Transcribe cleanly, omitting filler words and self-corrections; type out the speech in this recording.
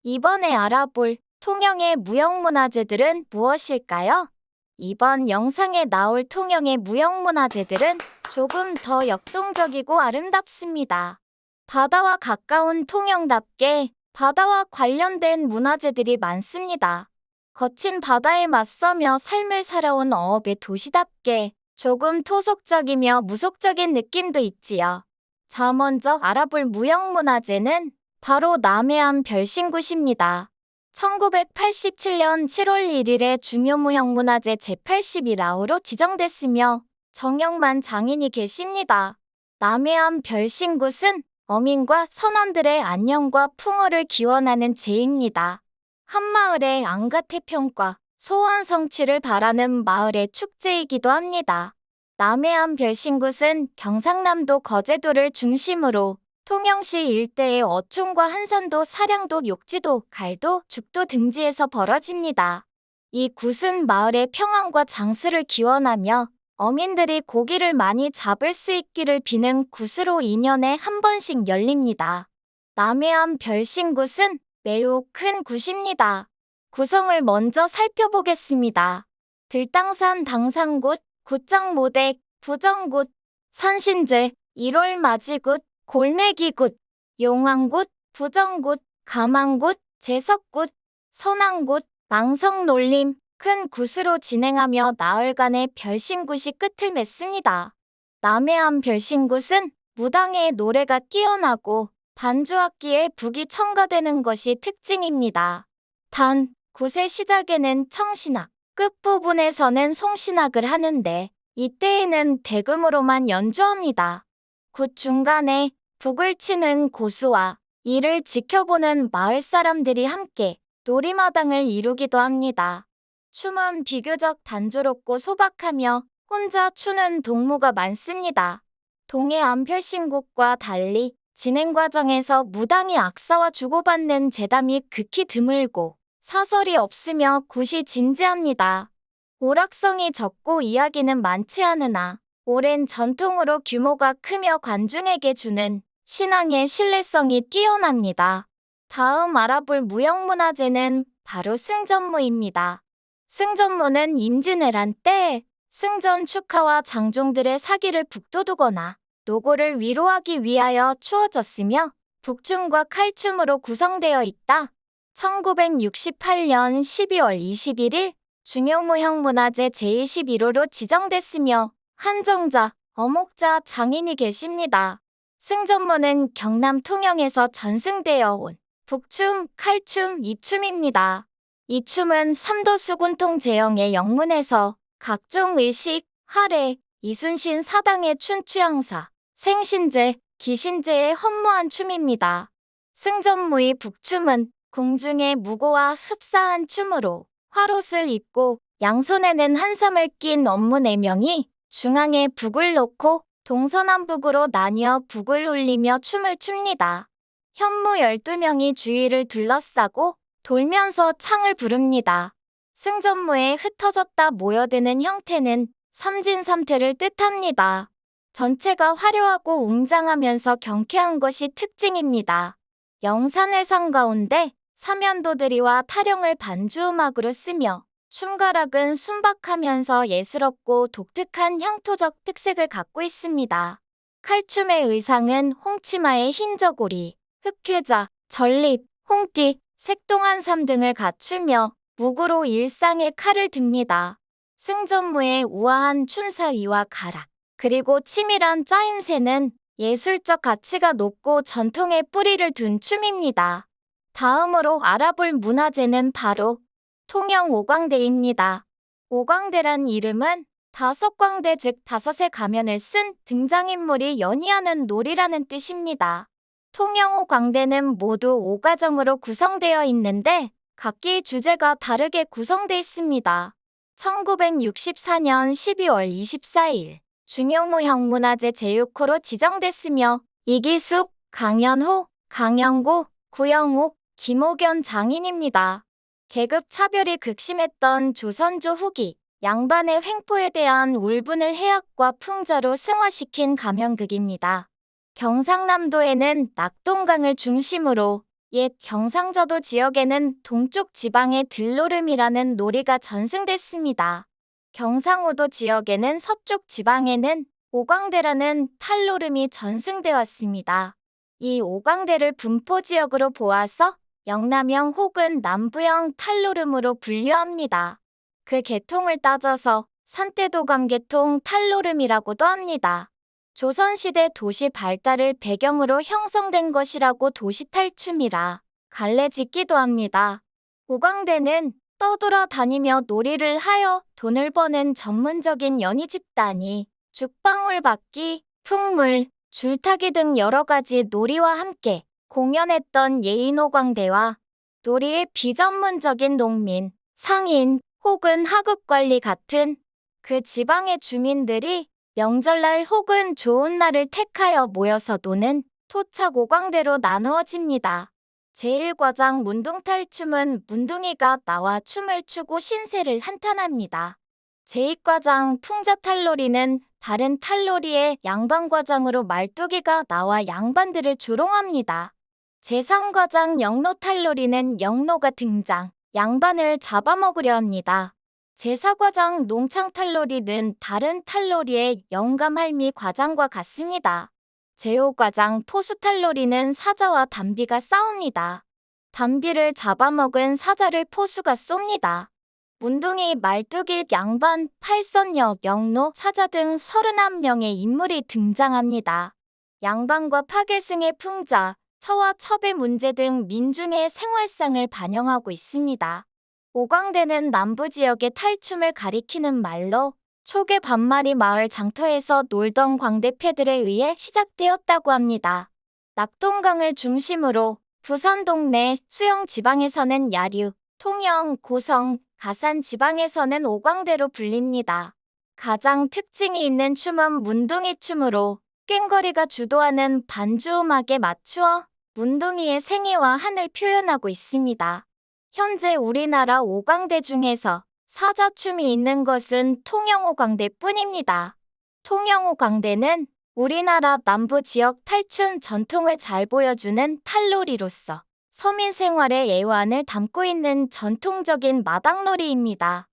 이번에 알아볼 통영의 무형문화재들은 무엇일까요? 이번 영상에 나올 통영의 무형문화재들은 조금 더 역동적이고 아름답습니다. 바다와 가까운 통영답게 바다와 관련된 문화재들이 많습니다. 거친 바다에 맞서며 삶을 살아온 어업의 도시답게 조금 토속적이며 무속적인 느낌도 있지요. 자, 먼저 알아볼 무형문화재는 바로 남해안 별신굿입니다. 1987년 7월 1일에 중요무형문화재 제81호로 지정됐으며 정영만 장인이 계십니다. 남해안 별신굿은 어민과 선원들의 안녕과 풍어를 기원하는 제입니다. 한마을의 안가태평과 소원 성취를 바라는 마을의 축제이기도 합니다. 남해안 별신굿은 경상남도 거제도를 중심으로 통영시 일대의 어촌과 한산도, 사량도, 욕지도, 갈도, 죽도 등지에서 벌어집니다. 이 굿은 마을의 평안과 장수를 기원하며 어민들이 고기를 많이 잡을 수 있기를 비는 굿으로 2년에 한 번씩 열립니다. 남해안 별신굿은 매우 큰 굿입니다. 구성을 먼저 살펴보겠습니다. 들당산 당산굿, 굿장모댁, 부정굿, 선신제, 1월 맞이굿, 골매기굿, 용왕굿, 부정굿, 가망굿, 제석굿, 선왕굿, 망성놀림, 큰 굿으로 진행하며 나흘간의 별신굿이 끝을 맺습니다. 남해안 별신굿은 무당의 노래가 뛰어나고 반주악기에 북이 첨가되는 것이 특징입니다. 단, 굿의 시작에는 청신악, 끝부분에서는 송신악을 하는데 이때에는 대금으로만 연주합니다. 굿 중간에 북을 치는 고수와 이를 지켜보는 마을 사람들이 함께 놀이마당을 이루기도 합니다. 춤은 비교적 단조롭고 소박하며 혼자 추는 동무가 많습니다. 동해안 별신굿과 달리 진행 과정에서 무당이 악사와 주고받는 재담이 극히 드물고 사설이 없으며 굿이 진지합니다. 오락성이 적고 이야기는 많지 않으나 오랜 전통으로 규모가 크며 관중에게 주는 신앙의 신뢰성이 뛰어납니다. 다음 알아볼 무형문화재는 바로 승전무입니다. 승전무는 임진왜란 때 승전 축하와 장종들의 사기를 북돋우거나 노고를 위로하기 위하여 추어졌으며 북춤과 칼춤으로 구성되어 있다. 1968년 12월 21일 중요무형문화재 제21호로 지정됐으며 한정자, 어목자 장인이 계십니다. 승전무는 경남 통영에서 전승되어 온 북춤, 칼춤, 입춤입니다. 이 춤은 삼도수군통 제형의 영문에서 각종 의식, 할애, 이순신 사당의 춘추양사, 생신제, 기신제의 헌무한 춤입니다. 승전무의 북춤은 궁중의 무고와 흡사한 춤으로 화롯을 입고 양손에는 한삼을 낀 업무 4명이 중앙에 북을 놓고 동서남북으로 나뉘어 북을 울리며 춤을 춥니다. 현무 12명이 주위를 둘러싸고 돌면서 창을 부릅니다. 승전무에 흩어졌다 모여드는 형태는 삼진삼태를 뜻합니다. 전체가 화려하고 웅장하면서 경쾌한 것이 특징입니다. 영산회상 가운데 사면도들이와 타령을 반주음악으로 쓰며 춤가락은 순박하면서 예스럽고 독특한 향토적 특색을 갖고 있습니다. 칼춤의 의상은 홍치마에 흰 저고리, 흑회자, 전립, 홍띠, 색동한 삶 등을 갖추며 무구로 일상의 칼을 듭니다. 승전무의 우아한 춤사위와 가락, 그리고 치밀한 짜임새는 예술적 가치가 높고 전통의 뿌리를 둔 춤입니다. 다음으로 알아볼 문화재는 바로 통영 오광대입니다. 오광대란 이름은 다섯광대 즉 다섯의 가면을 쓴 등장인물이 연희하는 놀이라는 뜻입니다. 통영 오광대는 모두 5가정으로 구성되어 있는데 각기 주제가 다르게 구성되어 있습니다. 1964년 12월 24일 중요무형문화재 제6호로 지정됐으며 이기숙, 강연호, 강영구, 구영옥, 김옥연 장인입니다. 계급 차별이 극심했던 조선조 후기 양반의 횡포에 대한 울분을 해악과 풍자로 승화시킨 감형극입니다. 경상남도에는 낙동강을 중심으로 옛 경상저도 지역에는 동쪽 지방의 들노름이라는 놀이가 전승됐습니다. 경상우도 지역에는 서쪽 지방에는 오광대라는 탈노름이 전승돼 왔습니다. 이 오광대를 분포지역으로 보아서 영남형 혹은 남부형 탈노름으로 분류합니다. 그 계통을 따져서 선대도감 계통 탈노름이라고도 합니다. 조선시대 도시 발달을 배경으로 형성된 것이라고 도시탈춤이라 갈래짓기도 합니다. 오광대는 떠돌아다니며 놀이를 하여 돈을 버는 전문적인 연희 집단이 죽방울받기, 풍물, 줄타기 등 여러 가지 놀이와 함께 공연했던 예인오광대와 놀이의 비전문적인 농민, 상인 혹은 하급관리 같은 그 지방의 주민들이 명절날 혹은 좋은 날을 택하여 모여서 노는 토착 오광대로 나누어집니다. 제1과장 문둥탈춤은 문둥이가 나와 춤을 추고 신세를 한탄합니다. 제2과장 풍자탈놀이는 다른 탈놀이의 양반과장으로 말뚝이가 나와 양반들을 조롱합니다. 제3과장 영노탈놀이는 영노가 등장, 양반을 잡아먹으려 합니다. 제4과장 농창탈놀이는 다른 탈놀이의 영감할미 과장과 같습니다. 제5과장 포수탈놀이는 사자와 담비가 싸웁니다. 담비를 잡아먹은 사자를 포수가 쏩니다. 문둥이, 말뚝이, 양반, 팔선녀, 영노, 사자 등 31명의 인물이 등장합니다. 양반과 파괴승의 풍자, 처와 첩의 문제 등 민중의 생활상을 반영하고 있습니다. 오광대는 남부지역의 탈춤을 가리키는 말로 초계 반마리 마을 장터에서 놀던 광대패들에 의해 시작되었다고 합니다. 낙동강을 중심으로 부산 동네 수영 지방에서는 야류, 통영, 고성, 가산 지방에서는 오광대로 불립니다. 가장 특징이 있는 춤은 문둥이 춤으로 꽹거리가 주도하는 반주음악에 맞추어 문둥이의 생애와 한을 표현하고 있습니다. 현재 우리나라 오광대 중에서 사자춤이 있는 것은 통영오광대뿐입니다. 통영오광대는 우리나라 남부 지역 탈춤 전통을 잘 보여주는 탈놀이로서 서민 생활의 애환을 담고 있는 전통적인 마당놀이입니다.